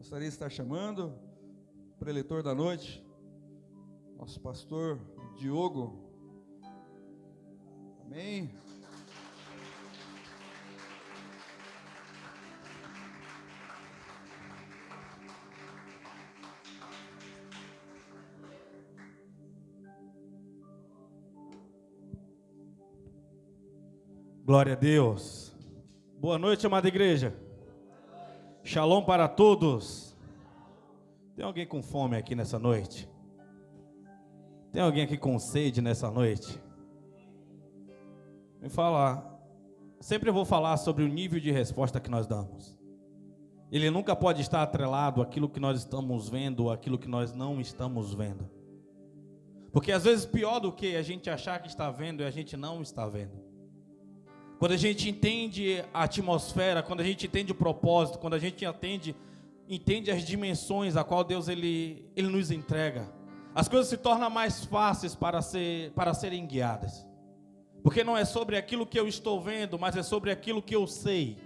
Gostaria de estar chamando o preletor da noite, nosso pastor Diogo. Amém. Glória a Deus. Boa noite, amada igreja. Shalom para todos. Tem alguém com fome aqui nessa noite? Tem alguém aqui com sede nessa noite? Me fala. Sempre eu vou falar sobre o nível de resposta que nós damos. Ele nunca pode estar atrelado àquilo que nós estamos vendo ou àquilo que nós não estamos vendo. Porque às vezes pior do que a gente achar que está vendo é a gente não está vendo. Quando a gente entende a atmosfera, quando a gente entende o propósito, quando a gente entende as dimensões a qual Deus ele nos entrega, as coisas se tornam mais fáceis para serem guiadas. Porque não é sobre aquilo que eu estou vendo, mas é sobre aquilo que eu sei.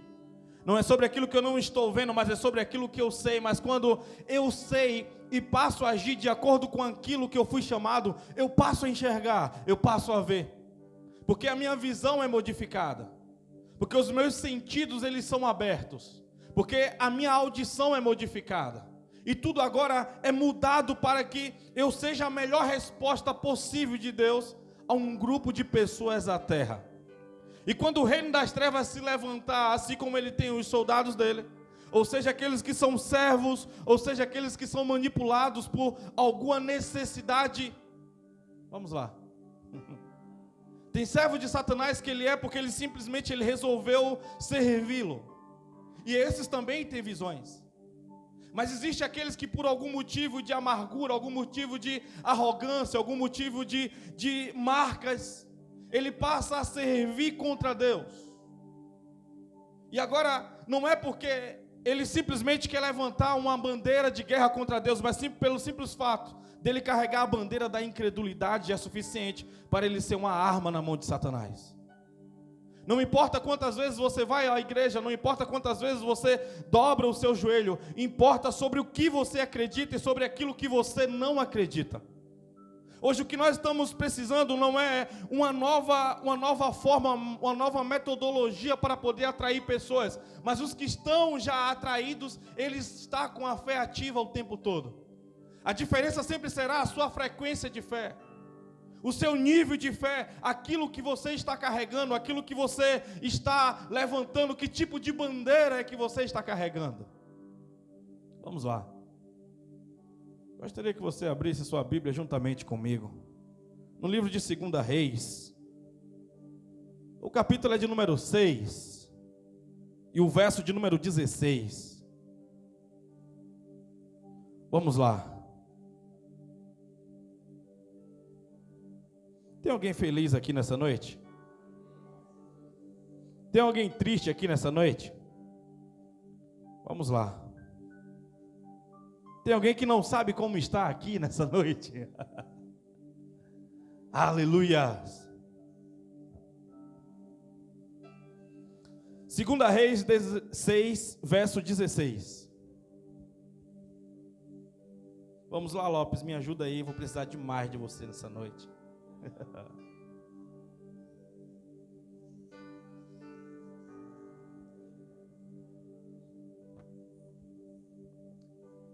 Não é sobre aquilo que eu não estou vendo, mas é sobre aquilo que eu sei. Mas quando eu sei e passo a agir de acordo com aquilo que eu fui chamado, eu passo a enxergar, eu passo a ver. Porque a minha visão é modificada. Porque os meus sentidos eles são abertos. Porque a minha audição é modificada. E tudo agora é mudado para que eu seja a melhor resposta possível de Deus a um grupo de pessoas da terra. E quando o reino das trevas se levantar, assim como ele tem os soldados dele, ou seja, aqueles que são servos, ou seja, aqueles que são manipulados por alguma necessidade. Vamos lá. Tem servo de Satanás que ele é porque ele simplesmente resolveu servi-lo. E esses também têm visões. Mas existe aqueles que por algum motivo de amargura, algum motivo de arrogância, algum motivo de marcas, ele passa a servir contra Deus. E agora não é porque ele simplesmente quer levantar uma bandeira de guerra contra Deus, mas pelo simples fato dele carregar a bandeira da incredulidade é suficiente para ele ser uma arma na mão de Satanás. Não importa quantas vezes você vai à igreja, não importa quantas vezes você dobra o seu joelho, importa sobre o que você acredita e sobre aquilo que você não acredita. Hoje o que nós estamos precisando não é uma nova forma, uma nova metodologia para poder atrair pessoas, mas os que estão já atraídos, eles estão com a fé ativa o tempo todo. A diferença sempre será a sua frequência de fé, o seu nível de fé, aquilo que você está carregando, aquilo que você está levantando, que tipo de bandeira é que você está carregando. Vamos lá. Gostaria que você abrisse sua Bíblia juntamente comigo, no livro de 2 Reis, o capítulo é de número 6, e o verso de número 16. Vamos lá. Tem alguém feliz aqui nessa noite? Tem alguém triste aqui nessa noite? Vamos lá. Tem alguém que não sabe como está aqui nessa noite? Aleluia! 2 Reis 6, verso 16. Vamos lá, Lopes, me ajuda aí, vou precisar demais de você nessa noite.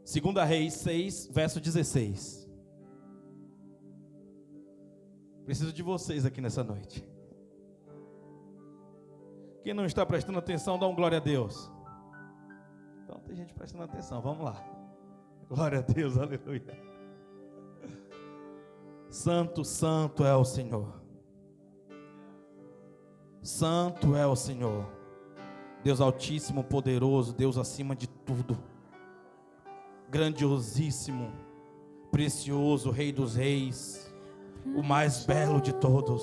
2 Reis 6, verso 16. Preciso de vocês aqui nessa noite. Quem não está prestando atenção, dá um glória a Deus. Então tem gente prestando atenção, vamos lá. Glória a Deus, aleluia. Santo, santo é o Senhor. Santo é o Senhor. Deus altíssimo, poderoso, Deus acima de tudo. Grandiosíssimo, precioso, Rei dos reis, o mais belo de todos.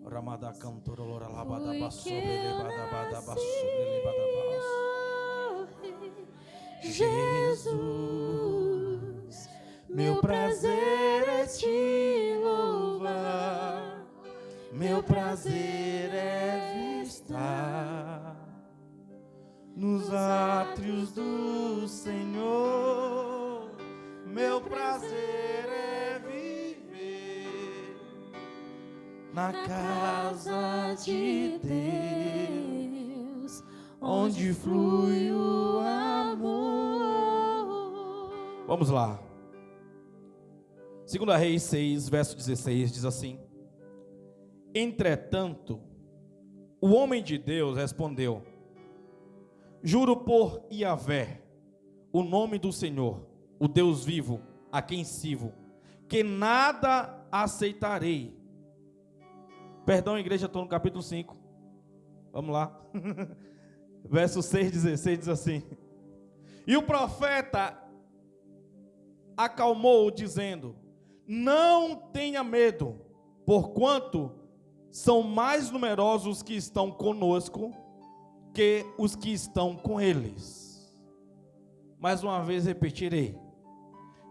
Ramada cantorolora labada bassure lebada bada bassure lebada bassure. Jesus, meu prazer é te louvar, meu prazer é átrios do Senhor, meu prazer é viver na casa de Deus, onde flui o amor. Vamos lá. 2 Reis 6, verso 16, diz assim: Entretanto, o homem de Deus respondeu: Juro por Yahvé, o nome do Senhor, o Deus vivo, a quem sirvo, que nada aceitarei. Perdão, igreja, estou no capítulo 5. Vamos lá. Verso 6, 16 diz assim: E o profeta acalmou, dizendo: Não tenha medo, porquanto são mais numerosos os que estão conosco que os que estão com eles. Mais uma vez repetirei.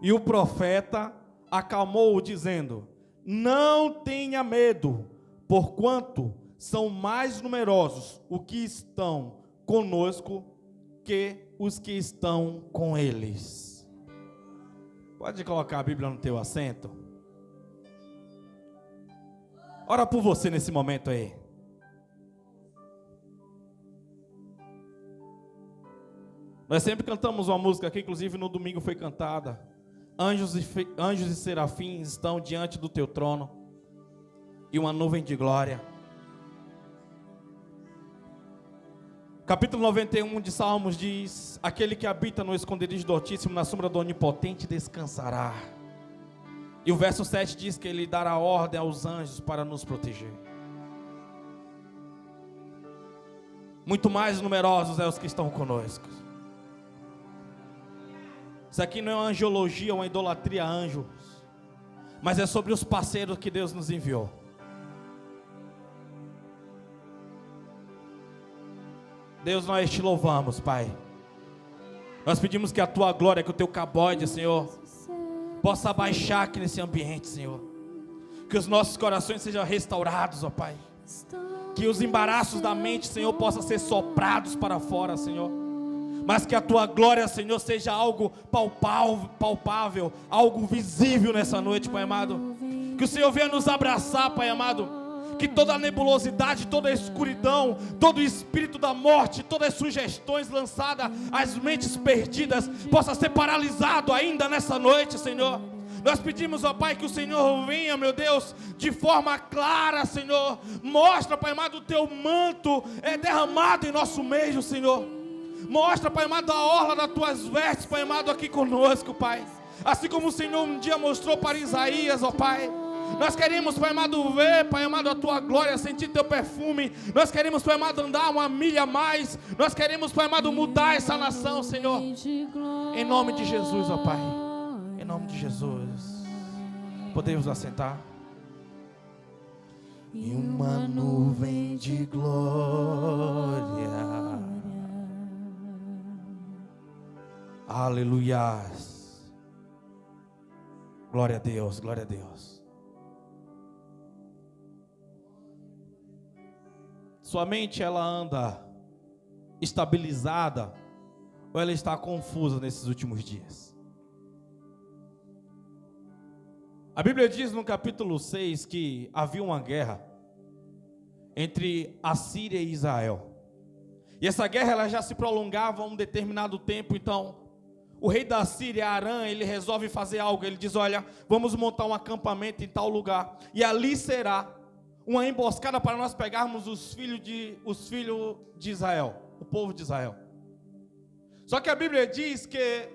E o profeta acalmou, dizendo: Não tenha medo, porquanto são mais numerosos os que estão conosco que os que estão com eles. Pode colocar a Bíblia no teu assento. Ora por você nesse momento aí. Nós sempre cantamos uma música aqui, inclusive no domingo foi cantada. Anjos e serafins estão diante do teu trono, e uma nuvem de glória. Capítulo 91 de Salmos diz: Aquele que habita no esconderijo do Altíssimo, na sombra do Onipotente descansará. E o verso 7 diz que Ele dará ordem aos anjos para nos proteger. Muito mais numerosos é os que estão conosco. Isso aqui não é uma angiologia, uma idolatria a anjos, mas é sobre os parceiros que Deus nos enviou. Deus, nós te louvamos, Pai. Nós pedimos que a tua glória, que o teu cabode, Senhor, possa baixar aqui nesse ambiente, Senhor. Que os nossos corações sejam restaurados, ó Pai. Que os embaraços da mente, Senhor, possam ser soprados para fora, Senhor. Mas que a tua glória, Senhor, seja algo palpável, algo visível nessa noite, Pai amado. Que o Senhor venha nos abraçar, Pai amado. Que toda a nebulosidade, toda a escuridão, todo o espírito da morte, todas as sugestões lançadas às mentes perdidas, possa ser paralisado ainda nessa noite, Senhor. Nós pedimos, ó Pai, que o Senhor venha, meu Deus, de forma clara, Senhor. Mostra, Pai amado, o teu manto é derramado em nosso meio, Senhor. Mostra, Pai amado, a orla das tuas vestes, Pai amado, aqui conosco, Pai. Assim como o Senhor um dia mostrou para Isaías, ó Pai. Nós queremos, Pai amado, ver, Pai amado, a tua glória, sentir teu perfume. Nós queremos, Pai amado, andar uma milha a mais. Nós queremos, Pai amado, mudar essa nação, Senhor. Em nome de Jesus, ó Pai. Em nome de Jesus. Podemos assentar. E uma nuvem de glória. Aleluia. Glória a Deus, glória a Deus. Sua mente, ela anda estabilizada ou ela está confusa nesses últimos dias? A Bíblia diz no capítulo 6 que havia uma guerra entre a Síria e Israel. E essa guerra ela já se prolongava um determinado tempo. Então o rei da Síria, Arã, ele resolve fazer algo. Ele diz: olha, vamos montar um acampamento em tal lugar, e ali será uma emboscada para nós pegarmos os filhos de Israel, o povo de Israel. Só que a Bíblia diz que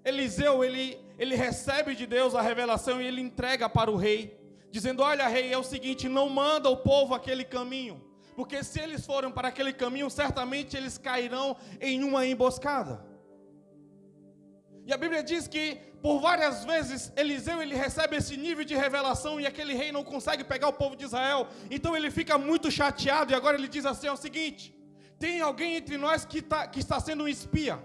Eliseu, ele recebe de Deus a revelação e ele entrega para o rei, dizendo: olha, rei, é o seguinte, não manda o povo aquele caminho, porque se eles forem para aquele caminho, certamente eles cairão em uma emboscada. E a Bíblia diz que por várias vezes Eliseu ele recebe esse nível de revelação e aquele rei não consegue pegar o povo de Israel. Então ele fica muito chateado e agora ele diz assim: é o seguinte, tem alguém entre nós que está sendo um espia.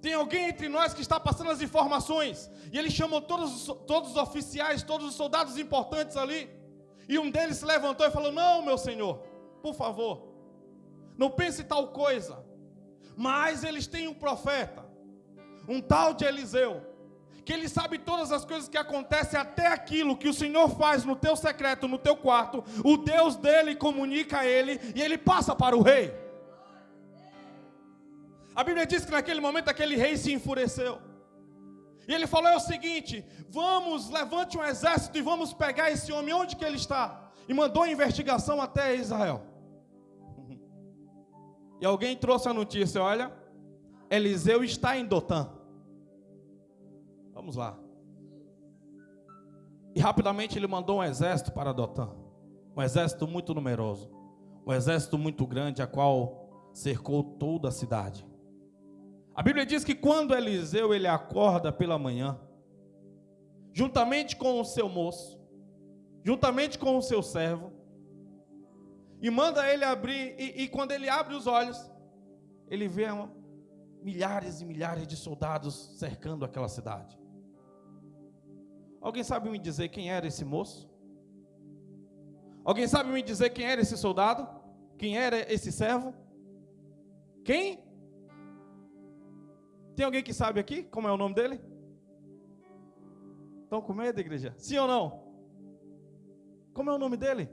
Tem alguém entre nós que está passando as informações. E ele chamou todos os oficiais, todos os soldados importantes ali. E um deles se levantou e falou: não, meu senhor, por favor, não pense tal coisa. Mas eles têm um profeta, um tal de Eliseu, que ele sabe todas as coisas que acontecem, até aquilo que o Senhor faz no teu secreto, no teu quarto, o Deus dele comunica a ele, e ele passa para o rei. A Bíblia diz que naquele momento aquele rei se enfureceu. E ele falou o seguinte: vamos, levante um exército e vamos pegar esse homem, onde que ele está? E mandou a investigação até Israel. E alguém trouxe a notícia: olha, Eliseu está em Dotã. Vamos lá. E rapidamente ele mandou um exército para Dotã. Um exército muito numeroso. Um exército muito grande, a qual cercou toda a cidade. A Bíblia diz que quando Eliseu ele acorda pela manhã, juntamente com o seu moço, juntamente com o seu servo, e manda ele abrir, e quando ele abre os olhos, ele vê milhares e milhares de soldados cercando aquela cidade. Alguém sabe me dizer quem era esse moço? Alguém sabe me dizer quem era esse soldado? Quem era esse servo? Quem? Tem alguém que sabe aqui como é o nome dele? Estão com medo, igreja? Sim ou não? Como é o nome dele?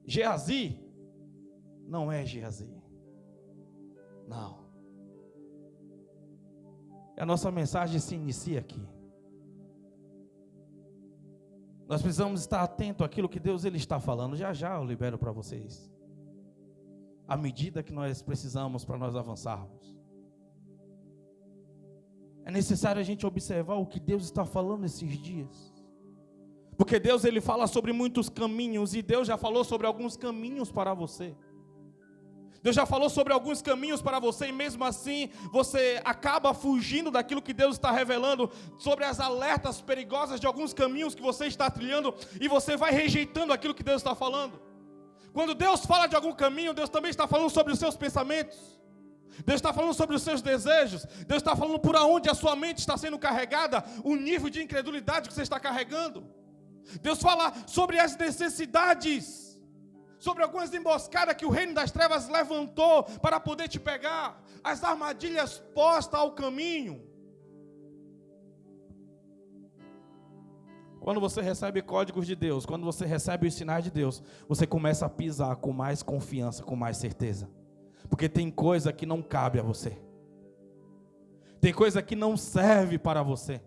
Geazi? Não é Geazi. Não. A nossa mensagem se inicia aqui. Nós precisamos estar atento àquilo que Deus ele está falando. Já já eu libero para vocês. À medida que nós precisamos para nós avançarmos. É necessário a gente observar o que Deus está falando esses dias. Porque Deus ele fala sobre muitos caminhos, e Deus já falou sobre alguns caminhos para você. Deus já falou sobre alguns caminhos para você, e mesmo assim você acaba fugindo daquilo que Deus está revelando, sobre as alertas perigosas de alguns caminhos que você está trilhando, e você vai rejeitando aquilo que Deus está falando. Quando Deus fala de algum caminho, Deus também está falando sobre os seus pensamentos. Deus está falando sobre os seus desejos. Deus está falando por onde a sua mente está sendo carregada, o nível de incredulidade que você está carregando. Deus fala sobre as necessidades, sobre algumas emboscadas que o reino das trevas levantou para poder te pegar, as armadilhas postas ao caminho. Quando você recebe códigos de Deus, quando você recebe os sinais de Deus, você começa a pisar com mais confiança, com mais certeza. Porque tem coisa que não cabe a você. Tem coisa que não serve para você.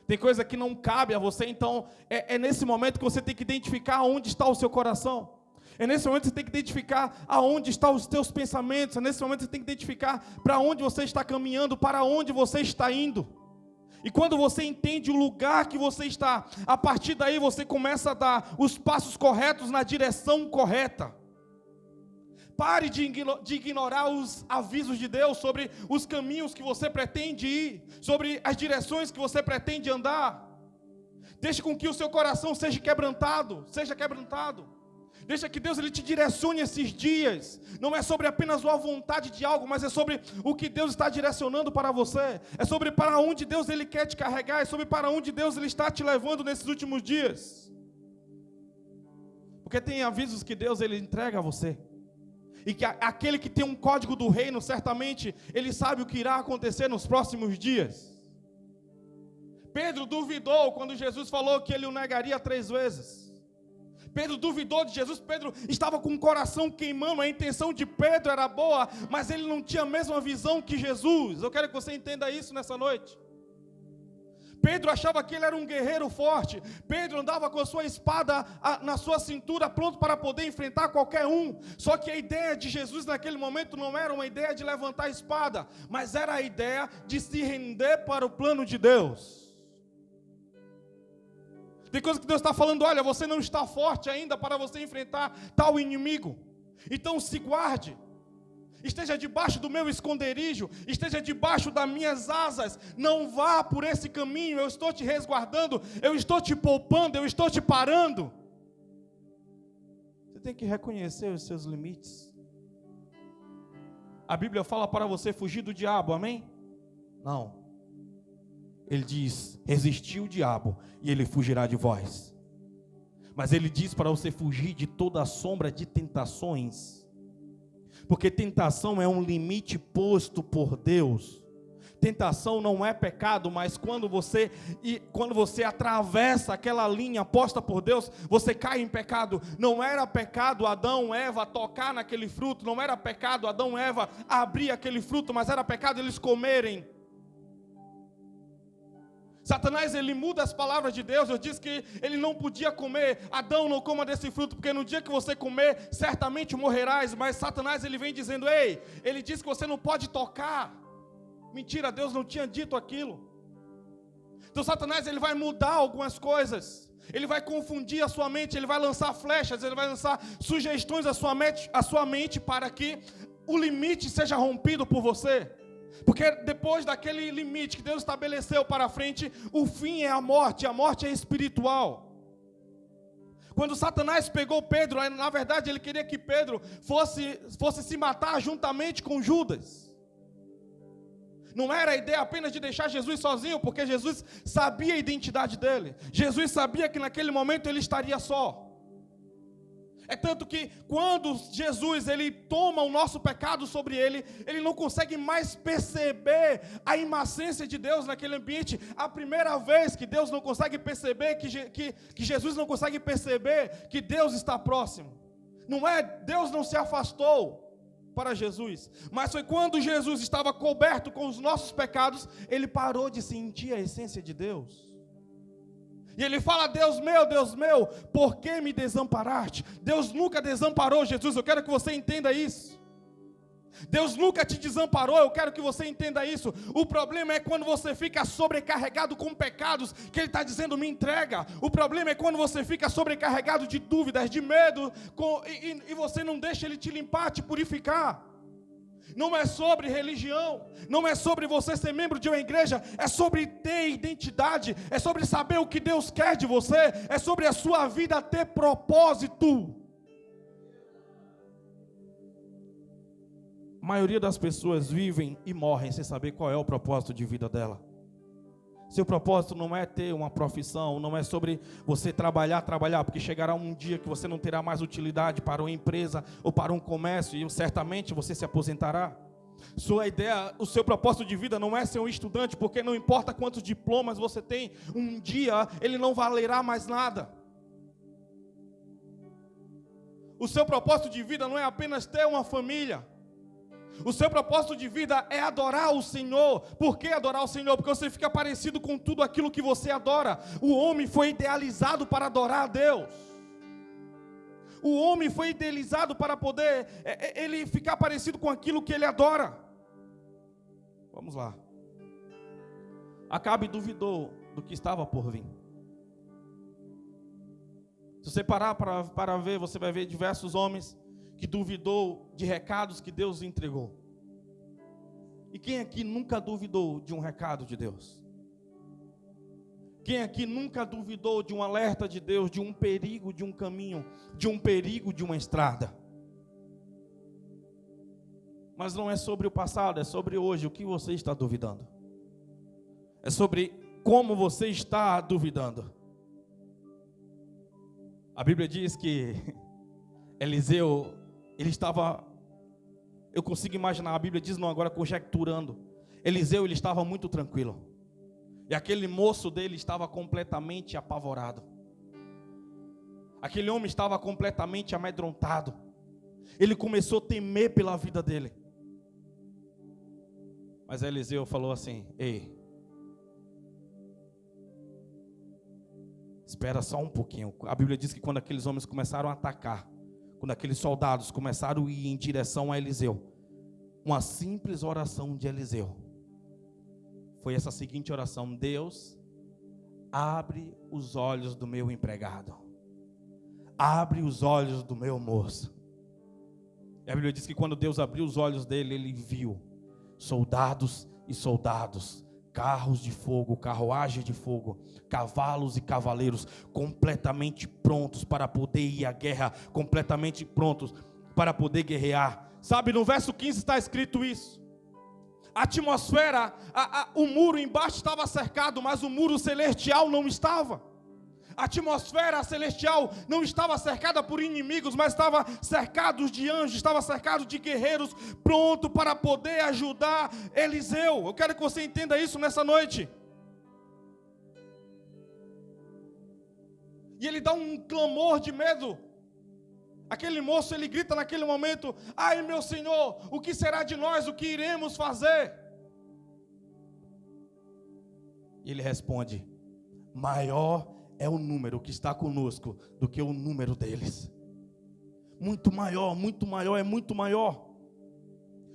Tem coisa que não cabe a você. Então, é nesse momento que você tem que identificar onde está o seu coração. É nesse momento que você tem que identificar aonde estão os teus pensamentos. É nesse momento que você tem que identificar para onde você está caminhando, para onde você está indo. E quando você entende o lugar que você está, a partir daí você começa a dar os passos corretos na direção correta. Pare de ignorar os avisos de Deus sobre os caminhos que você pretende ir, sobre as direções que você pretende andar. Deixe com que o seu coração seja quebrantado. Deixa que Deus ele te direcione esses dias. Não é sobre apenas a vontade de algo, mas é sobre o que Deus está direcionando para você. É sobre para onde Deus ele quer te carregar. É sobre para onde Deus ele está te levando nesses últimos dias. Porque tem avisos que Deus ele entrega a você. E que aquele que tem um código do reino, certamente, ele sabe o que irá acontecer nos próximos dias. Pedro duvidou quando Jesus falou que ele o negaria 3 vezes. Pedro duvidou de Jesus. Pedro estava com o coração queimando. A intenção de Pedro era boa, mas ele não tinha a mesma visão que Jesus. Eu quero que você entenda isso nessa noite. Pedro achava que ele era um guerreiro forte. Pedro andava com a sua espada na sua cintura, pronto para poder enfrentar qualquer um. Só que a ideia de Jesus naquele momento não era uma ideia de levantar a espada, mas era a ideia de se render para o plano de Deus. Tem coisa que Deus está falando: olha, você não está forte ainda para você enfrentar tal inimigo. Então se guarde. Esteja debaixo do meu esconderijo, esteja debaixo das minhas asas, não vá por esse caminho, eu estou te resguardando, eu estou te poupando, eu estou te parando. Você tem que reconhecer os seus limites. A Bíblia fala para você fugir do diabo, amém? Não. Ele diz: resistir o diabo e ele fugirá de vós. Mas ele diz para você fugir de toda a sombra de tentações. Porque tentação é um limite posto por Deus. Tentação não é pecado, mas quando você atravessa aquela linha posta por Deus, você cai em pecado. Não era pecado Adão e Eva tocar naquele fruto, não era pecado Adão e Eva abrir aquele fruto, mas era pecado eles comerem. Satanás, ele muda as palavras de Deus. Eu disse que ele não podia comer. Adão, não coma desse fruto, porque no dia que você comer, certamente morrerás. Mas Satanás, ele vem dizendo, ei, ele diz que você não pode tocar. Mentira, Deus não tinha dito aquilo. Então Satanás, ele vai mudar algumas coisas. Ele vai confundir a sua mente, ele vai lançar flechas, ele vai lançar sugestões à sua mente para que o limite seja rompido por você. Porque depois daquele limite que Deus estabeleceu para frente, o fim é a morte é espiritual. Quando Satanás pegou Pedro, na verdade ele queria que Pedro fosse se matar juntamente com Judas. Não era a ideia apenas de deixar Jesus sozinho, porque Jesus sabia a identidade dele. Jesus sabia que naquele momento ele estaria só. É tanto que quando Jesus ele toma o nosso pecado sobre ele, ele não consegue mais perceber a imacência de Deus naquele ambiente. A primeira vez que Deus não consegue perceber, que Jesus não consegue perceber que Deus está próximo. Não é, Deus não se afastou para Jesus, mas foi quando Jesus estava coberto com os nossos pecados, ele parou de sentir a essência de Deus. E ele fala, Deus meu, por que me desamparaste? Deus nunca desamparou Jesus, eu quero que você entenda isso. Deus nunca te desamparou, eu quero que você entenda isso. O problema é quando você fica sobrecarregado com pecados, que Ele está dizendo, me entrega. O problema é quando você fica sobrecarregado de dúvidas, de medo, e você não deixa Ele te limpar, te purificar. Não é sobre religião, não é sobre você ser membro de uma igreja, é sobre ter identidade, é sobre saber o que Deus quer de você, é sobre a sua vida ter propósito. A maioria das pessoas vivem e morrem sem saber qual é o propósito de vida dela. Seu propósito não é ter uma profissão, não é sobre você trabalhar, porque chegará um dia que você não terá mais utilidade para uma empresa ou para um comércio e certamente você se aposentará. O seu propósito de vida não é ser um estudante, porque não importa quantos diplomas você tem, um dia ele não valerá mais nada. O seu propósito de vida não é apenas ter uma família. O seu propósito de vida é adorar o Senhor. Por que adorar o Senhor? Porque você fica parecido com tudo aquilo que você adora. O homem foi idealizado para adorar a Deus. O homem foi idealizado para poder ele ficar parecido com aquilo que ele adora. Vamos lá. Acabe duvidou do que estava por vir. Se você parar para ver, você vai ver diversos homens que duvidou de recados que Deus entregou. E quem aqui nunca duvidou de um recado de Deus? Quem aqui nunca duvidou de um alerta de Deus, de um perigo de um caminho, de um perigo de uma estrada? Mas não é sobre o passado, é sobre hoje. O que você está duvidando? É sobre como você está duvidando. A Bíblia diz que Eliseu, ele estava, eu consigo imaginar, a Bíblia diz não, agora conjecturando. Eliseu, ele estava muito tranquilo. E aquele moço dele estava completamente apavorado. Aquele homem estava completamente amedrontado. Ele começou a temer pela vida dele. Mas Eliseu falou assim, ei, espera só um pouquinho. A Bíblia diz que quando aqueles homens começaram a atacar, quando aqueles soldados começaram a ir em direção a Eliseu, uma simples oração de Eliseu foi essa seguinte oração: Deus, abre os olhos do meu empregado, abre os olhos do meu moço. E a Bíblia diz que quando Deus abriu os olhos dele, ele viu soldados e soldados, carros de fogo, carruagem de fogo, cavalos e cavaleiros completamente prontos para poder ir à guerra, completamente prontos para poder guerrear. Sabe, no verso 15 está escrito isso. A atmosfera, o muro embaixo estava cercado, mas o muro celestial não estava. A atmosfera celestial não estava cercada por inimigos, mas estava cercada de anjos, estava cercada de guerreiros, pronto para poder ajudar Eliseu. Eu quero que você entenda isso nessa noite. E ele dá um clamor de medo. Aquele moço, ele grita naquele momento: ai meu Senhor, o que será de nós, o que iremos fazer? E ele responde: maior é o número que está conosco do que o número deles. Muito maior, é muito maior.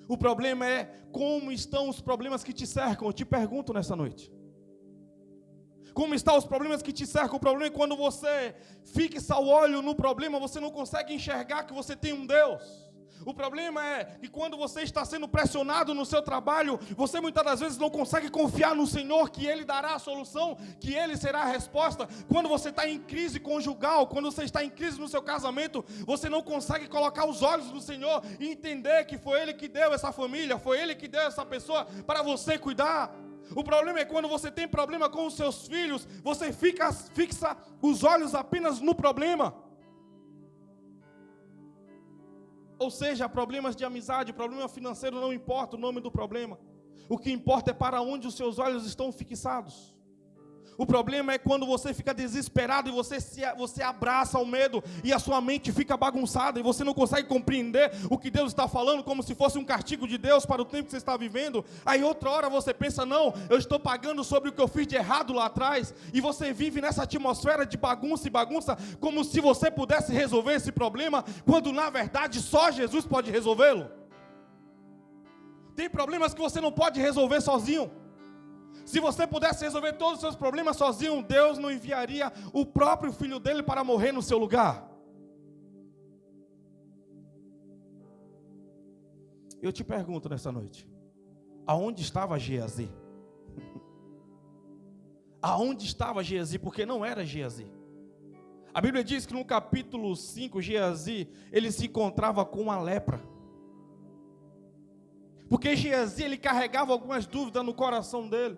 O problema é como estão os problemas que te cercam. Eu te pergunto nessa noite. Como estão os problemas que te cercam? O problema é quando você fixa o olho no problema, você não consegue enxergar que você tem um Deus. O problema é que quando você está sendo pressionado no seu trabalho, você muitas das vezes não consegue confiar no Senhor, que Ele dará a solução, que Ele será a resposta. Quando você está em crise conjugal, quando você está em crise no seu casamento, você não consegue colocar os olhos no Senhor e entender que foi Ele que deu essa família, foi Ele que deu essa pessoa para você cuidar. O problema é quando você tem problema com os seus filhos, você fixa os olhos apenas no problema. Ou seja, problemas de amizade, problema financeiro, não importa o nome do problema. O que importa é para onde os seus olhos estão fixados. O problema é quando você fica desesperado e você abraça o medo e a sua mente fica bagunçada e você não consegue compreender o que Deus está falando como se fosse um castigo de Deus para o tempo que você está vivendo. Aí outra hora você pensa: não, eu estou pagando sobre o que eu fiz de errado lá atrás, e você vive nessa atmosfera de bagunça e bagunça, como se você pudesse resolver esse problema, quando na verdade só Jesus pode resolvê-lo. Tem problemas que você não pode resolver sozinho. Se você pudesse resolver todos os seus problemas sozinho, Deus não enviaria o próprio Filho dele para morrer no seu lugar. Eu te pergunto nessa noite: aonde estava Geazi? Aonde estava Geazi? Porque não era Geazi. A Bíblia diz que no capítulo 5, Geazi, ele se encontrava com uma lepra. Porque Geazi, ele carregava algumas dúvidas no coração dele.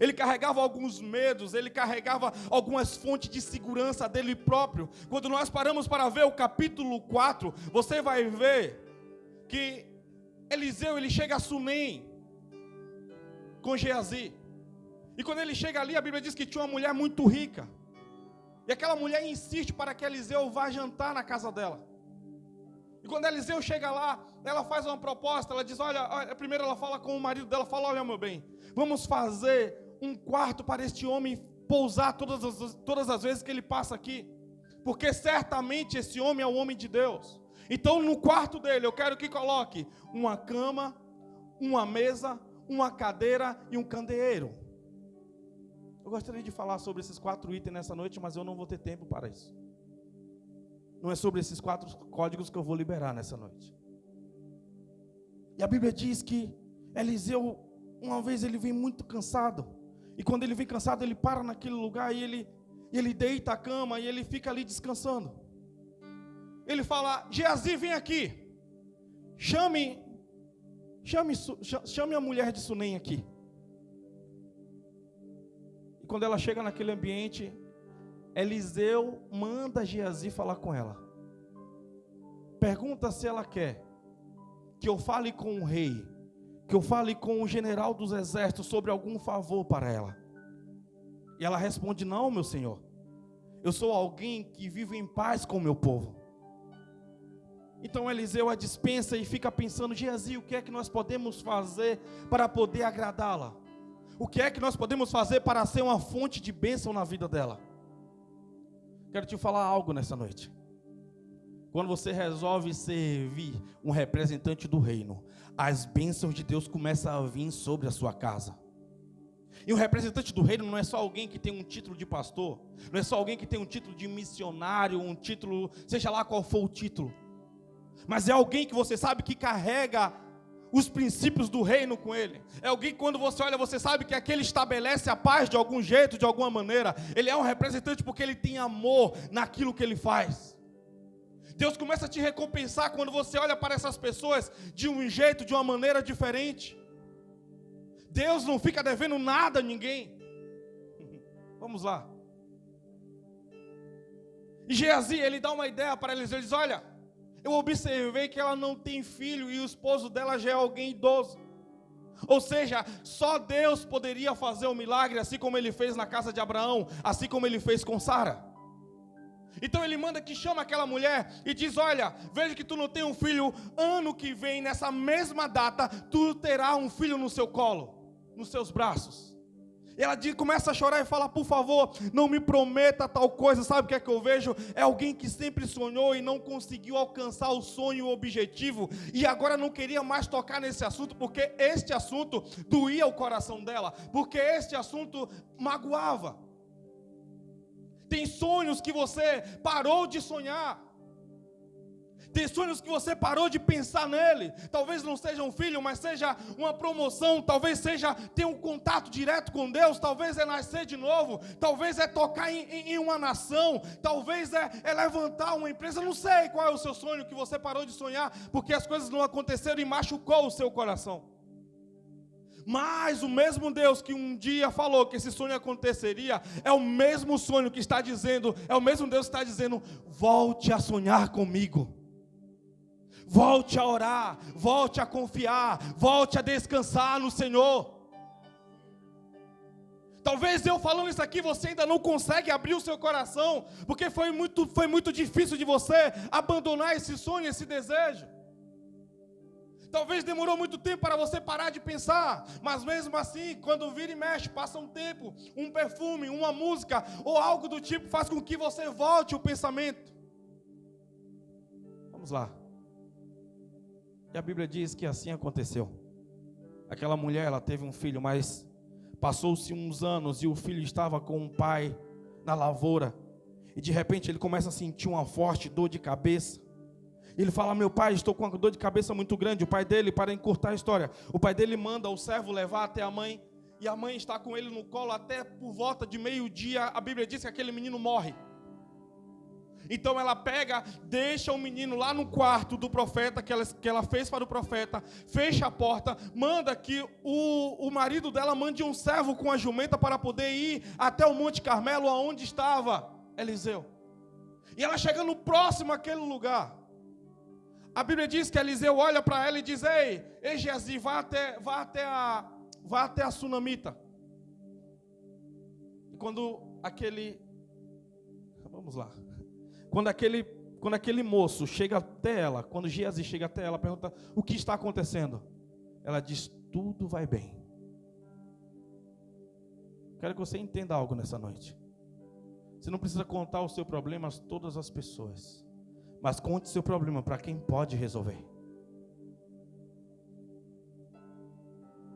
Ele carregava alguns medos, ele carregava algumas fontes de segurança dele próprio. Quando nós paramos para ver o capítulo 4, você vai ver que Eliseu, ele chega a Sunem com Geazi. E quando ele chega ali, a Bíblia diz que tinha uma mulher muito rica. E aquela mulher insiste para que Eliseu vá jantar na casa dela. E quando Eliseu chega lá, ela faz uma proposta, ela diz: olha, primeiro ela fala com o marido dela, fala: olha meu bem, vamos fazer um quarto para este homem pousar todas as vezes que ele passa aqui, porque certamente esse homem é o homem de Deus. Então no quarto dele eu quero que coloque uma cama, uma mesa, uma cadeira e um candeeiro. Eu gostaria de falar sobre esses 4 itens nessa noite, mas eu não vou ter tempo para isso. Não é sobre esses 4 códigos que eu vou liberar nessa noite. E a Bíblia diz que Eliseu, uma vez ele vem muito cansado. E quando ele vem cansado, ele para naquele lugar e ele deita a cama e ele fica ali descansando. Ele fala: Geazi, vem aqui. Chame a mulher de Sunem aqui. E quando ela chega naquele ambiente, Eliseu manda Geazi falar com ela. Pergunta se ela quer que eu fale com o rei, que eu fale com o general dos exércitos sobre algum favor para ela. E ela responde: não, meu senhor, eu sou alguém que vive em paz com o meu povo. Então Eliseu a dispensa e fica pensando: Geazi, o que é que nós podemos fazer para poder agradá-la? O que é que nós podemos fazer para ser uma fonte de bênção na vida dela? Quero te falar algo nessa noite. Quando você resolve servir um representante do reino, as bênçãos de Deus começam a vir sobre a sua casa. E um representante do reino não é só alguém que tem um título de pastor, não é só alguém que tem um título de missionário, um título, seja lá qual for o título, mas é alguém que você sabe que carrega os princípios do reino com ele. É alguém que quando você olha, você sabe que aquele estabelece a paz de algum jeito, de alguma maneira. Ele é um representante porque ele tem amor naquilo que ele faz. Deus começa a te recompensar quando você olha para essas pessoas de um jeito, de uma maneira diferente. Deus não fica devendo nada a ninguém. Vamos lá. E Geazi, ele dá uma ideia para Eliseu, ele diz, olha, eu observei que ela não tem filho e o esposo dela já é alguém idoso. Ou seja, só Deus poderia fazer um milagre, assim como ele fez na casa de Abraão, assim como ele fez com Sara. Então ele manda que chama aquela mulher e diz, olha, veja que tu não tem um filho, ano que vem, nessa mesma data, tu terás um filho no seu colo, nos seus braços. E ela começa a chorar e fala, por favor, não me prometa tal coisa. Sabe o que é que eu vejo? É alguém que sempre sonhou e não conseguiu alcançar o sonho e o objetivo, e agora não queria mais tocar nesse assunto, porque este assunto doía o coração dela, porque este assunto magoava. Tem sonhos que você parou de sonhar. Tem sonhos que você parou de pensar nele. Talvez não seja um filho, mas seja uma promoção. Talvez seja ter um contato direto com Deus. Talvez é nascer de novo. Talvez é tocar em uma nação. Talvez é levantar uma empresa. Não sei qual é o seu sonho que você parou de sonhar, porque as coisas não aconteceram e machucou o seu coração. Mas o mesmo Deus que um dia falou que esse sonho aconteceria, é o mesmo sonho que está dizendo, é o mesmo Deus que está dizendo, volte a sonhar comigo. Volte a orar, volte a confiar, volte a descansar no Senhor. Talvez eu falando isso aqui, você ainda não consegue abrir o seu coração, porque foi muito difícil de você abandonar esse sonho, esse desejo. Talvez demorou muito tempo para você parar de pensar, mas mesmo assim, quando vira e mexe, passa um tempo, um perfume, uma música ou algo do tipo faz com que você volte o pensamento. Vamos lá. E a Bíblia diz que assim aconteceu. Aquela mulher, ela teve um filho, mas passou-se uns anos e o filho estava com o pai na lavoura. E de repente ele começa a sentir uma forte dor de cabeça. Ele fala, meu pai, estou com uma dor de cabeça muito grande. O pai dele, para encurtar a história, o pai dele manda o servo levar até a mãe, e a mãe está com ele no colo até por volta de meio-dia. A Bíblia diz que aquele menino morre. Então ela pega, deixa o menino lá no quarto do profeta, que ela fez para o profeta, fecha a porta, manda que o marido dela mande um servo com a jumenta para poder ir até o Monte Carmelo, aonde estava Eliseu. E ela chegando próximo àquele lugar, a Bíblia diz que Eliseu olha para ela e diz, ei Geazi, vá até a sunamita. E quando aquele moço chega até ela, quando Geazi chega até ela, pergunta, o que está acontecendo? Ela diz, tudo vai bem. Quero que você entenda algo nessa noite. Você não precisa contar o seu problema a todas as pessoas, mas conte seu problema para quem pode resolver.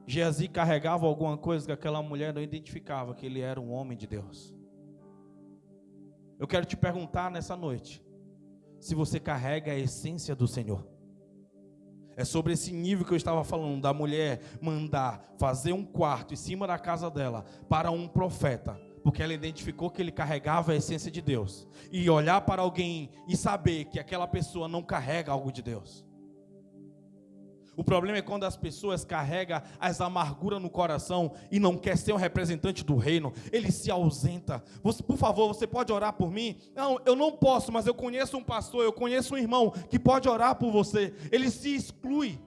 Geazi carregava alguma coisa que aquela mulher não identificava, que ele era um homem de Deus. Eu quero te perguntar nessa noite, se você carrega a essência do Senhor. É sobre esse nível que eu estava falando, da mulher mandar fazer um quarto em cima da casa dela para um profeta, porque ela identificou que ele carregava a essência de Deus, e olhar para alguém e saber que aquela pessoa não carrega algo de Deus. O problema é quando as pessoas carregam as amarguras no coração e não quer ser um representante do reino. Ele se ausenta. Por favor, você pode orar por mim? Não, eu não posso, mas eu conheço um pastor, eu conheço um irmão que pode orar por você. Ele se exclui.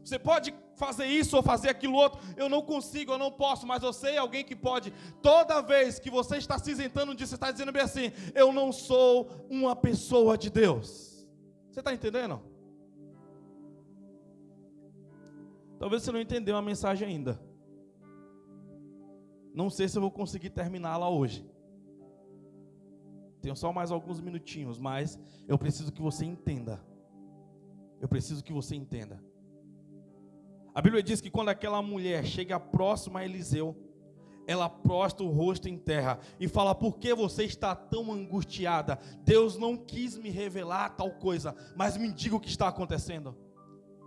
Você pode fazer isso ou fazer aquilo outro. Eu não consigo, eu não posso, mas eu sei alguém que pode. Toda vez que você está se isentando disso, você está dizendo bem assim, eu não sou uma pessoa de Deus. Você está entendendo? Talvez você não entendeu a mensagem ainda. Não sei se eu vou conseguir terminá-la hoje. Tenho só mais alguns minutinhos, mas eu preciso que você entenda. Eu preciso que você entenda. A Bíblia diz que quando aquela mulher chega próxima a Eliseu, ela prostra o rosto em terra e fala, por que você está tão angustiada? Deus não quis me revelar tal coisa, mas me diga o que está acontecendo.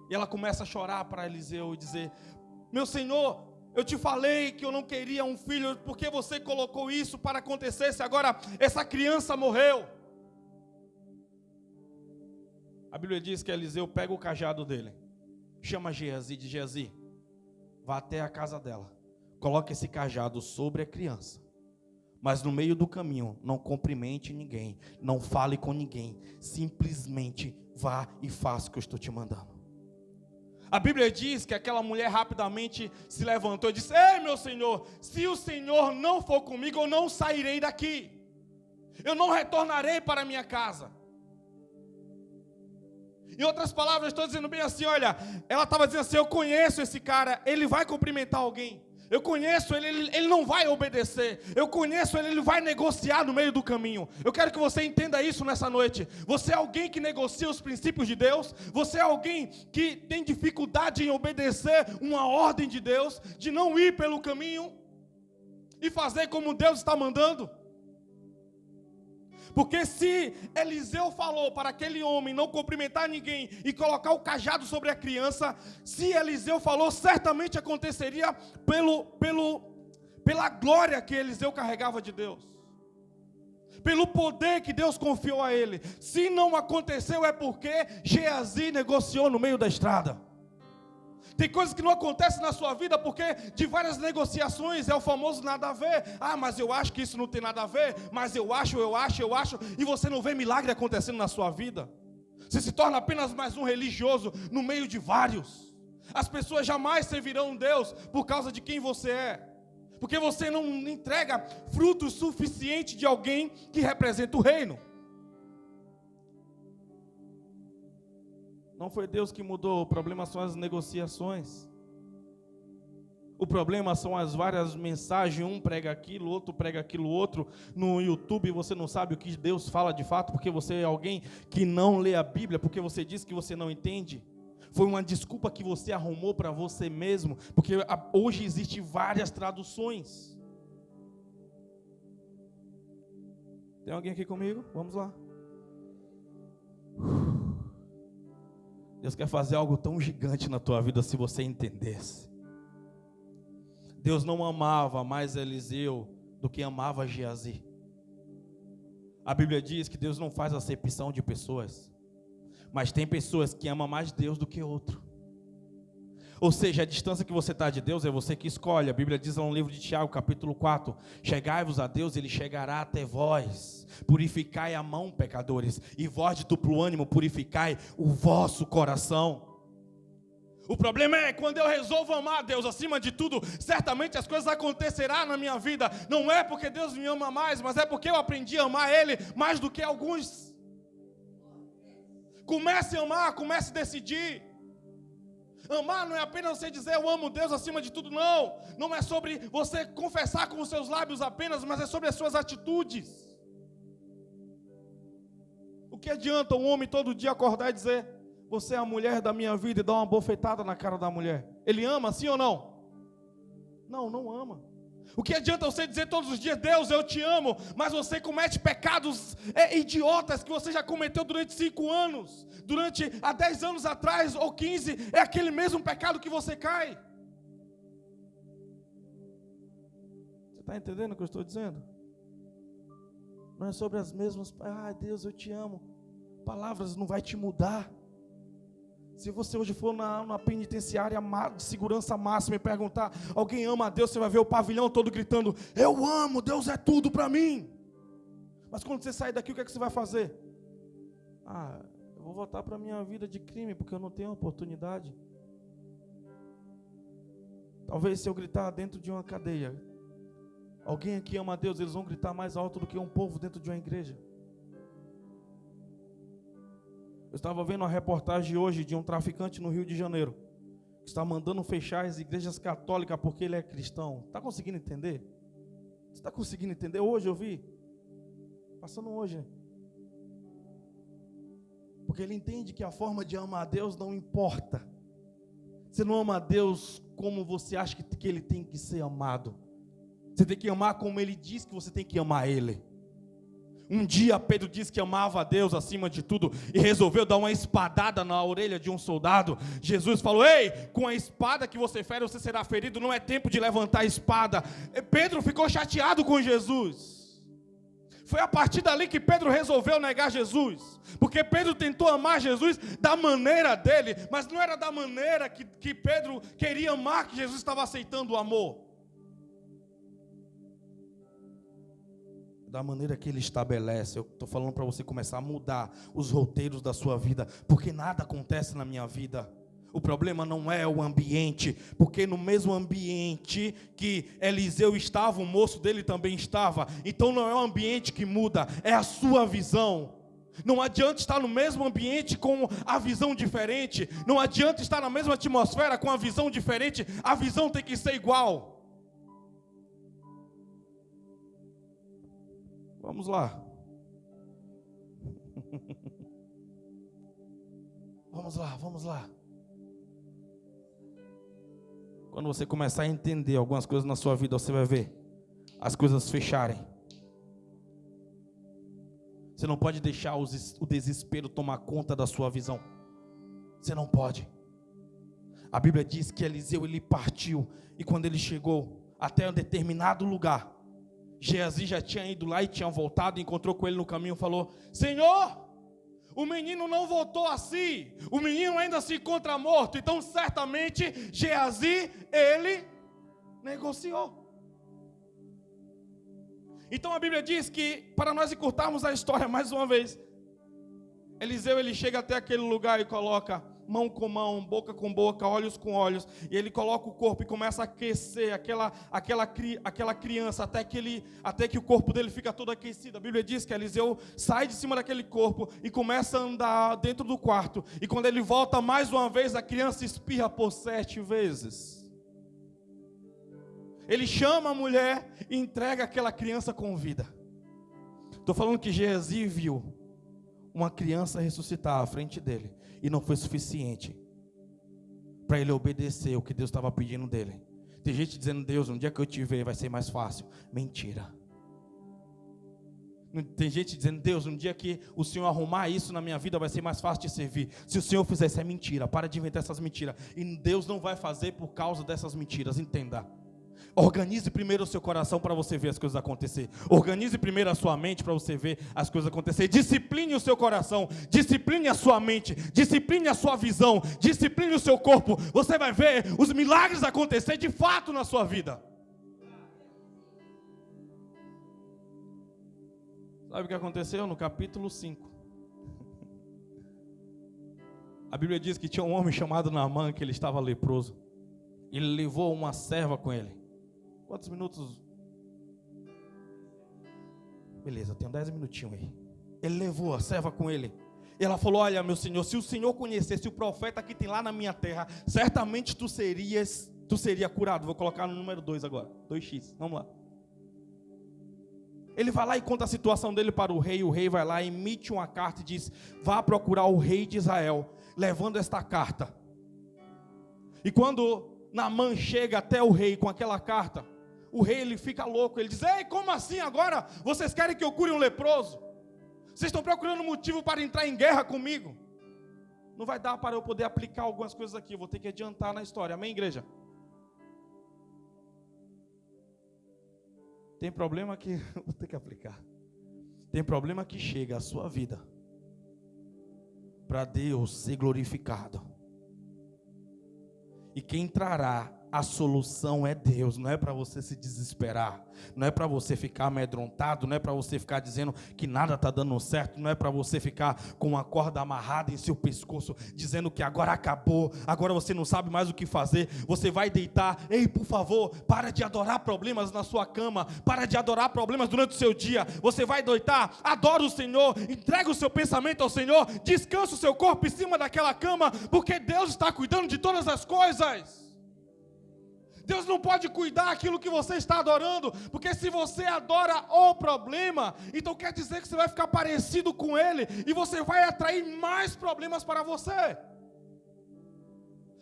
E ela começa a chorar para Eliseu e dizer, meu Senhor, eu te falei que eu não queria um filho, porque você colocou isso para acontecer, se agora essa criança morreu? A Bíblia diz que Eliseu pega o cajado dele, chama Geazi, diz, Geazi, vá até a casa dela, coloque esse cajado sobre a criança, Mas no meio do caminho, não cumprimente ninguém, não fale com ninguém, simplesmente vá e faça o que eu estou te mandando. A Bíblia diz que aquela mulher rapidamente se levantou e disse: ei, meu Senhor, se o Senhor não for comigo, eu não sairei daqui, eu não retornarei para minha casa. Em outras palavras, estou dizendo bem assim, olha, ela estava dizendo assim: eu conheço esse cara, ele vai cumprimentar alguém. Eu conheço ele, ele não vai obedecer. Eu conheço ele, ele vai negociar no meio do caminho. Eu quero que você entenda isso nessa noite. Você é alguém que negocia os princípios de Deus? Você é alguém que tem dificuldade em obedecer uma ordem de Deus, de não ir pelo caminho e fazer como Deus está mandando? Porque se Eliseu falou para aquele homem não cumprimentar ninguém e colocar o cajado sobre a criança, se Eliseu falou, certamente aconteceria pela glória que Eliseu carregava de Deus, pelo poder que Deus confiou a ele. Se não aconteceu é porque Geazi negociou no meio da estrada. Tem coisas que não acontecem na sua vida porque de várias negociações, é o famoso nada a ver. Ah, mas eu acho que isso não tem nada a ver, mas eu acho, e você não vê milagre acontecendo na sua vida. Você se torna apenas mais um religioso no meio de vários. As pessoas jamais servirão Deus por causa de quem você é, porque você não entrega fruto suficiente de alguém que representa o reino. Não foi Deus que mudou, o problema são as negociações. O problema são as várias mensagens, um prega aquilo, outro prega aquilo, outro. No YouTube você não sabe o que Deus fala de fato, porque você é alguém que não lê a Bíblia, porque você diz que você não entende. Foi uma desculpa que você arrumou para você mesmo, porque hoje existem várias traduções. Tem alguém aqui comigo? Vamos lá. Deus quer fazer algo tão gigante na tua vida se você entendesse. Deus não amava mais Eliseu do que amava Geazi. A Bíblia diz que Deus não faz acepção de pessoas, mas tem pessoas que amam mais Deus do que outro. Ou seja, a distância que você está de Deus é você que escolhe. A Bíblia diz lá no livro de Tiago, capítulo 4, chegai-vos a Deus, Ele chegará até vós. Purificai a mão, pecadores, e vós de duplo ânimo, purificai o vosso coração. O problema é quando eu resolvo amar a Deus acima de tudo, certamente as coisas acontecerão na minha vida. Não é porque Deus me ama mais, mas é porque eu aprendi a amar Ele mais do que alguns. Comece a amar, comece a decidir. Amar não é apenas você dizer eu amo Deus acima de tudo, não. Não é sobre você confessar com os seus lábios apenas, mas é sobre as suas atitudes. O que adianta um homem todo dia acordar e dizer você é a mulher da minha vida e dar uma bofetada na cara da mulher? Ele ama, sim ou não? Não, não ama. O que adianta você dizer todos os dias, Deus, eu te amo, mas você comete pecados idiotas que você já cometeu durante 5 anos, há 10 anos atrás, ou 15, é aquele mesmo pecado que você cai. Você está entendendo o que eu estou dizendo? Não é sobre as mesmas, Deus, eu te amo. Palavras não vai te mudar. Se você hoje for na penitenciária de segurança máxima e perguntar, alguém ama a Deus, você vai ver o pavilhão todo gritando, eu amo, Deus é tudo para mim. Mas quando você sair daqui, o que é que você vai fazer? Eu vou voltar para a minha vida de crime, porque eu não tenho oportunidade. Talvez se eu gritar dentro de uma cadeia, alguém aqui ama a Deus, eles vão gritar mais alto do que um povo dentro de uma igreja. Eu estava vendo uma reportagem hoje de um traficante no Rio de Janeiro, que está mandando fechar as igrejas católicas porque ele é cristão. Está conseguindo entender? Você está conseguindo entender? Hoje eu vi, passando hoje. Porque ele entende que a forma de amar a Deus não importa. Você não ama a Deus como você acha que Ele tem que ser amado. Você tem que amar como Ele diz que você tem que amar Ele. Um dia Pedro disse que amava a Deus acima de tudo e resolveu dar uma espadada na orelha de um soldado. Jesus falou, ei, com a espada que você fere você será ferido, não é tempo de levantar a espada. Pedro ficou chateado com Jesus. Foi a partir dali que Pedro resolveu negar Jesus, porque Pedro tentou amar Jesus da maneira dele, mas não era da maneira que Pedro queria amar que Jesus estava aceitando o amor. da maneira que Ele estabelece. Eu estou falando para você começar a mudar os roteiros da sua vida, porque nada acontece na minha vida. O problema não é o ambiente, porque no mesmo ambiente que Eliseu estava, o moço dele também estava. Então não é o ambiente que muda, é a sua visão. Não adianta estar no mesmo ambiente com a visão diferente. Não adianta estar na mesma atmosfera com a visão diferente. A visão tem que ser igual. Vamos lá. Vamos lá. Quando você começar a entender algumas coisas na sua vida, você vai ver as coisas fecharem. Você não pode deixar o desespero tomar conta da sua visão. Você não pode. A Bíblia diz que Eliseu, ele partiu, e quando ele chegou até um determinado lugar, Geazi já tinha ido lá e tinha voltado, encontrou com ele no caminho e falou: Senhor, o menino não voltou a si, o menino ainda se encontra morto. Então certamente Geazi, ele negociou. Então a Bíblia diz que, para nós encurtarmos a história mais uma vez, Eliseu, ele chega até aquele lugar e coloca mão com mão, boca com boca, olhos com olhos, e ele coloca o corpo e começa a aquecer aquela criança até que o corpo dele fica todo aquecido. A Bíblia diz que Eliseu sai de cima daquele corpo e começa a andar dentro do quarto, e quando ele volta mais uma vez, a criança espirra por 7 vezes. Ele chama a mulher e entrega aquela criança com vida. Estou falando que Geazi viu uma criança ressuscitar à frente dele, e não foi suficiente para ele obedecer o que Deus estava pedindo dele. Tem gente dizendo: Deus, um dia que eu te ver vai ser mais fácil. Mentira. Tem gente dizendo: Deus, um dia que o Senhor arrumar isso na minha vida vai ser mais fácil de servir. Se o Senhor fizer isso, é mentira. Para de inventar essas mentiras. E Deus não vai fazer por causa dessas mentiras. Entenda. Organize primeiro o seu coração para você ver as coisas acontecer. Organize primeiro a sua mente para você ver as coisas acontecer. Discipline o seu coração, discipline a sua mente, discipline a sua visão, discipline o seu corpo. Você vai ver os milagres acontecer de fato na sua vida. Sabe o que aconteceu no capítulo 5? A Bíblia diz que tinha um homem chamado Naamã, que ele estava leproso. Ele levou uma serva com ele. Quantos minutos? Beleza, tenho 10 minutinhos aí. Ele levou a serva com ele. E ela falou: olha, meu senhor, se o senhor conhecesse o profeta que tem lá na minha terra, certamente tu seria curado. Vou colocar no número 2 agora, 2x, vamos lá. Ele vai lá e conta a situação dele para o rei. O rei vai lá e emite uma carta e diz: vá procurar o rei de Israel, levando esta carta. E quando Naamã chega até o rei com aquela carta, o rei, ele fica louco. Ele diz: ei, como assim agora? Vocês querem que eu cure um leproso? Vocês estão procurando motivo para entrar em guerra comigo? Não vai dar para eu poder aplicar algumas coisas aqui. Eu vou ter que adiantar na história. Amém, igreja? Tem problema que vou ter que aplicar. Tem problema que chega à sua vida para Deus ser glorificado. E quem trará a solução é Deus. Não é para você se desesperar, não é para você ficar amedrontado, não é para você ficar dizendo que nada está dando certo, não é para você ficar com uma corda amarrada em seu pescoço, dizendo que agora acabou, agora você não sabe mais o que fazer. Você vai deitar. Ei, por favor, para de adorar problemas na sua cama, para de adorar problemas durante o seu dia. Você vai deitar, adora o Senhor, entrega o seu pensamento ao Senhor, descansa o seu corpo em cima daquela cama, porque Deus está cuidando de todas as coisas. Deus não pode cuidar aquilo que você está adorando, porque se você adora o problema, então quer dizer que você vai ficar parecido com ele, e você vai atrair mais problemas para você,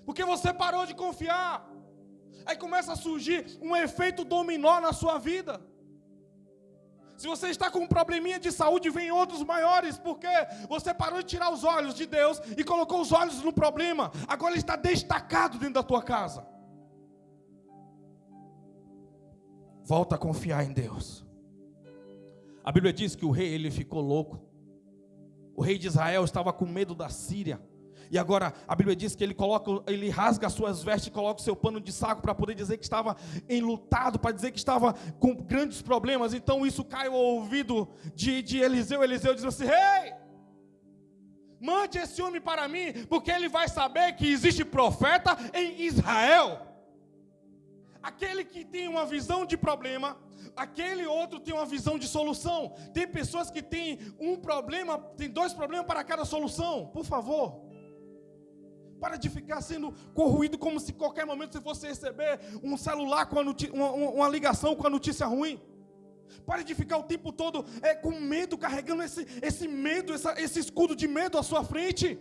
porque você parou de confiar. Aí começa a surgir um efeito dominó na sua vida. Se você está com um probleminha de saúde, vem outros maiores, porque você parou de tirar os olhos de Deus e colocou os olhos no problema. Agora ele está destacado dentro da tua casa. Volta a confiar em Deus. A Bíblia diz que o rei, ele ficou louco. O rei de Israel estava com medo da Síria. E agora a Bíblia diz que ele rasga as suas vestes e coloca o seu pano de saco para poder dizer que estava enlutado, para dizer que estava com grandes problemas. Então isso cai ao ouvido de Eliseu. Eliseu diz assim: ei, mande esse homem para mim, porque ele vai saber que existe profeta em Israel. Aquele que tem uma visão de problema, aquele outro tem uma visão de solução. Tem pessoas que têm um problema, tem 2 problemas para cada solução. Por favor, para de ficar sendo corroído como se qualquer momento você fosse receber um celular com uma ligação com a notícia ruim. Pare de ficar o tempo todo com medo, carregando esse medo, esse escudo de medo à sua frente.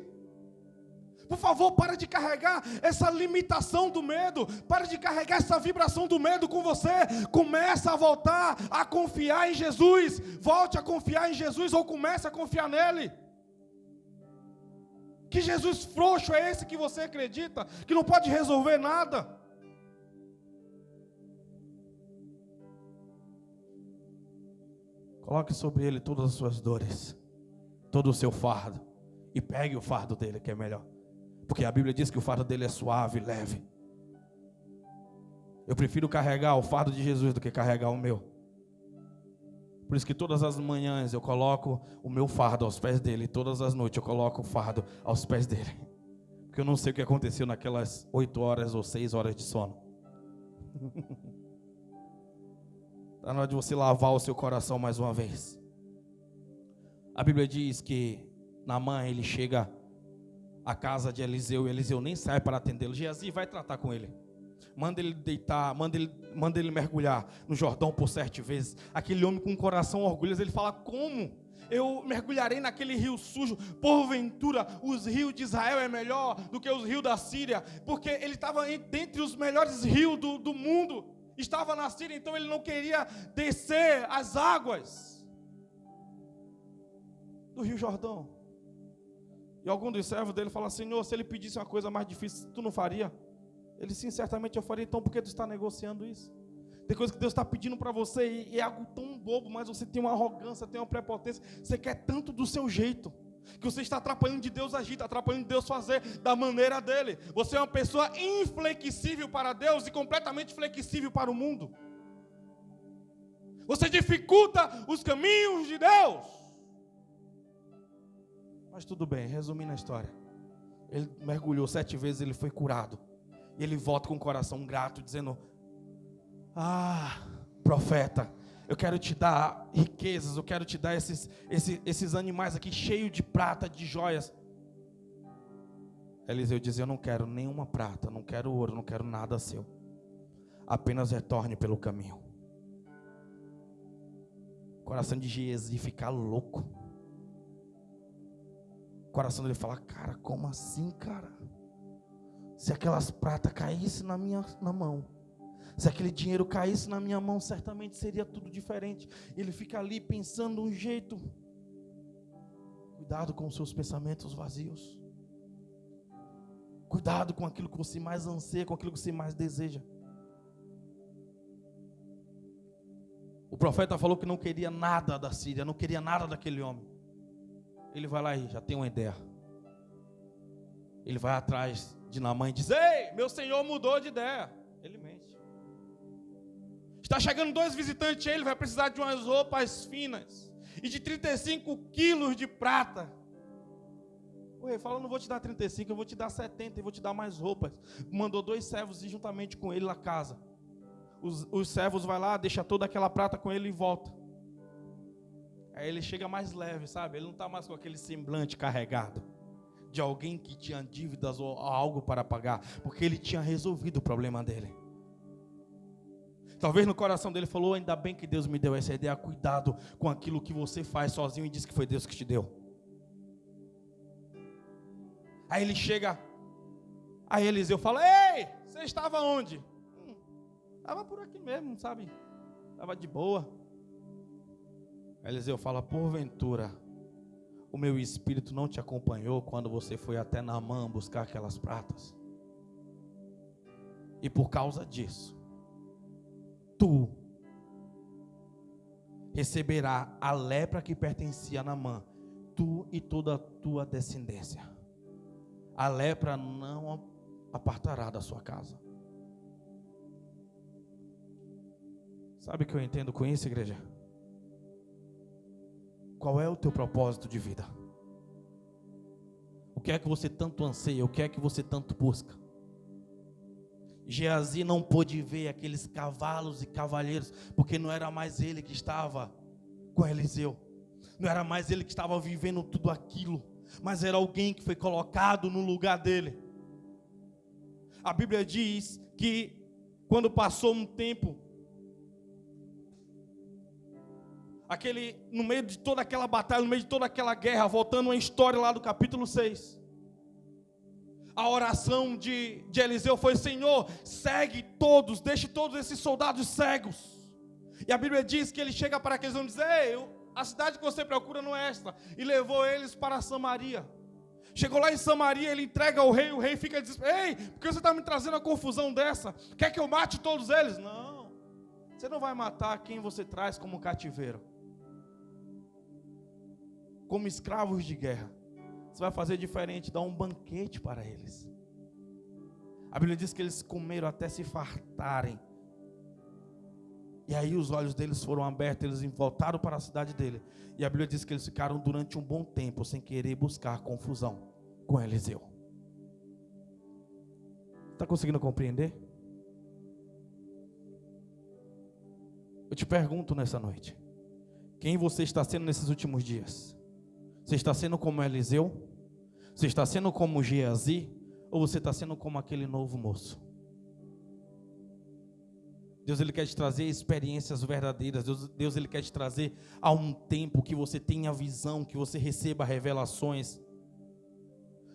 Por favor, para de carregar essa limitação do medo. Para de carregar essa vibração do medo com você. Começa a voltar a confiar em Jesus. Volte a confiar em Jesus ou comece a confiar nele. Que Jesus frouxo é esse que você acredita? Que não pode resolver nada? Coloque sobre ele todas as suas dores, todo o seu fardo, e pegue o fardo dele, que é melhor. Porque a Bíblia diz que o fardo dele é suave e leve. Eu prefiro carregar o fardo de Jesus do que carregar o meu. Por isso que todas as manhãs eu coloco o meu fardo aos pés dele, e todas as noites eu coloco o fardo aos pés dele. Porque eu não sei o que aconteceu naquelas 8 horas ou 6 horas de sono. Está na hora de você lavar o seu coração mais uma vez. A Bíblia diz que Naamã, ele chega à casa de Eliseu, e Eliseu nem sai para atendê-lo. Geazi vai tratar com ele. Manda ele deitar, manda ele mergulhar no Jordão por 7 vezes. Aquele homem com o coração orgulhoso, ele fala: como? Eu mergulharei naquele rio sujo? Porventura os rios de Israel é melhor do que os rios da Síria? Porque ele estava dentre os melhores rios do mundo. Estava na Síria, então ele não queria descer as águas do rio Jordão. E algum dos servos dele fala: Senhor, se ele pedisse uma coisa mais difícil, tu não faria? Ele: sim, certamente eu faria. Então por que tu está negociando isso? Tem coisa que Deus está pedindo para você e é algo tão bobo, mas você tem uma arrogância, tem uma prepotência, você quer tanto do seu jeito, que você está atrapalhando de Deus agir, está atrapalhando de Deus fazer da maneira dele. Você é uma pessoa inflexível para Deus e completamente flexível para o mundo. Você dificulta os caminhos de Deus. Mas tudo bem, resumindo a história, ele mergulhou 7 vezes, ele foi curado. E ele volta com o coração grato, dizendo: profeta, eu quero te dar riquezas, eu quero te dar esses animais aqui cheios de prata, de joias. Eliseu diz: eu não quero nenhuma prata, não quero ouro, não quero nada seu. Apenas retorne pelo caminho. O coração de Geazi fica louco. O coração dele fala: cara, como assim, cara? Se aquelas pratas caíssem na mão, se aquele dinheiro caísse na minha mão, certamente seria tudo diferente. Ele fica ali pensando um jeito. Cuidado com os seus pensamentos vazios. Cuidado com aquilo que você mais anseia, com aquilo que você mais deseja. O profeta falou que não queria nada da Síria, não queria nada daquele homem. Ele vai lá e já tem uma ideia. Ele vai atrás de Naamã e diz: ei, meu senhor mudou de ideia. Ele mente. Está chegando 2 visitantes, ele vai precisar de umas roupas finas e de 35 quilos de prata. O rei fala: não vou te dar 35, eu vou te dar 70 e vou te dar mais roupas. Mandou 2 servos ir juntamente com ele na casa. Os servos vai lá, deixa toda aquela prata com ele e volta. Aí ele chega mais leve, sabe? Ele não está mais com aquele semblante carregado de alguém que tinha dívidas ou algo para pagar, porque ele tinha resolvido o problema dele. Talvez no coração dele falou: ainda bem que Deus me deu essa ideia. Cuidado com aquilo que você faz sozinho e diz que foi Deus que te deu. Aí ele chega, aí Eliseu fala: ei, você estava onde? Estava por aqui mesmo, sabe? Estava de boa. Aí Eliseu fala: porventura o meu espírito não te acompanhou quando você foi até Naamã buscar aquelas pratas? E por causa disso, tu receberás a lepra que pertencia a Naamã, tu e toda a tua descendência. a lepra não apartará da sua casa. Sabe o que eu entendo com isso, igreja? Qual é o teu propósito de vida? O que é que você tanto anseia? O que é que você tanto busca? Geazi não pôde ver aqueles cavalos e cavaleiros, porque não era mais ele que estava com Eliseu. Não era mais ele que estava vivendo tudo aquilo, mas era alguém que foi colocado no lugar dele. A Bíblia diz que quando passou um tempo, no meio de toda aquela batalha, no meio de toda aquela guerra, voltando uma história lá do capítulo 6, a oração de Eliseu foi: Senhor, segue todos, deixe todos esses soldados cegos. E a Bíblia diz que ele chega para aqueles homens e diz: ei, a cidade que você procura não é esta. E levou eles para Samaria. Chegou lá em Samaria, ele entrega ao rei, o rei fica desesperado: ei, por que você está me trazendo uma confusão dessa? Quer que eu mate todos eles? Não, você não vai matar quem você traz como cativeiro, como escravos de guerra. Você vai fazer diferente, dar um banquete para eles. A Bíblia diz que eles comeram até se fartarem. E aí os olhos deles foram abertos, eles voltaram para a cidade dele. E a Bíblia diz que eles ficaram durante um bom tempo sem querer buscar confusão com Eliseu. Está conseguindo compreender? Eu te pergunto nessa noite: quem você está sendo nesses últimos dias? Você está sendo como Eliseu? Você está sendo como Geazi? Ou você está sendo como aquele novo moço? Deus, Ele quer te trazer experiências verdadeiras. Deus Ele quer te trazer a um tempo que você tenha visão, que você receba revelações.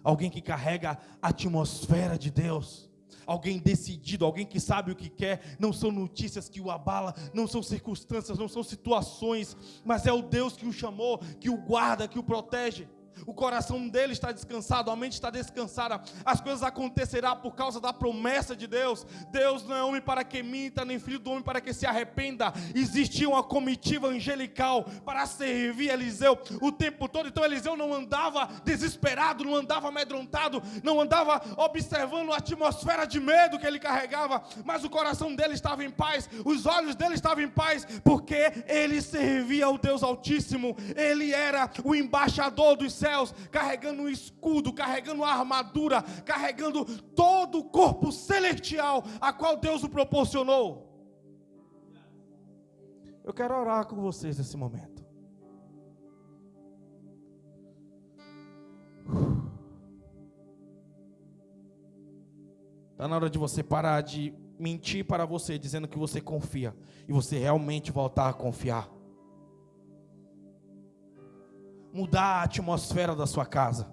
Alguém que carrega a atmosfera de Deus. Alguém decidido, alguém que sabe o que quer. Não são notícias que o abalam, não são circunstâncias, não são situações, mas é o Deus que o chamou, que o guarda, que o protege. O coração dele está descansado, a mente está descansada. As coisas acontecerão por causa da promessa de Deus. Deus não é homem para que minta, nem filho do homem para que se arrependa. Existia uma comitiva angelical para servir Eliseu o tempo todo. Então Eliseu não andava desesperado, não andava amedrontado, não andava observando a atmosfera de medo que ele carregava, mas o coração dele estava em paz, os olhos dele estavam em paz, porque ele servia ao Deus Altíssimo. Ele era o embaixador dos céus, carregando um escudo, carregando uma armadura, carregando todo o corpo celestial a qual Deus o proporcionou. Eu quero orar com vocês nesse momento. Está na hora de você parar de mentir para você, dizendo que você confia, e você realmente voltar a confiar. Mudar a atmosfera da sua casa.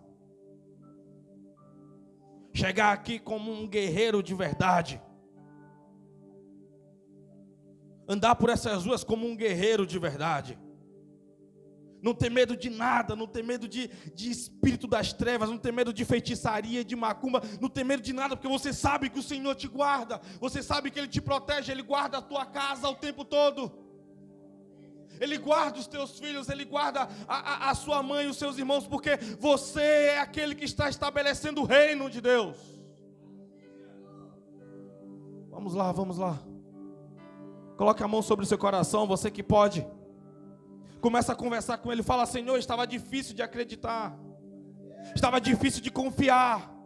Chegar aqui como um guerreiro de verdade. Andar por essas ruas como um guerreiro de verdade. Não ter medo de nada, não ter medo de espírito das trevas, não ter medo de feitiçaria, de macumba, não ter medo de nada, porque você sabe que o Senhor te guarda, você sabe que Ele te protege, Ele guarda a tua casa o tempo todo. Ele guarda os teus filhos, Ele guarda a sua mãe e os seus irmãos, porque você é aquele que está estabelecendo o reino de Deus. Vamos lá, vamos lá. Coloque a mão sobre o seu coração, você que pode. Começa a conversar com Ele, fala: Senhor, estava difícil de acreditar, estava difícil de confiar.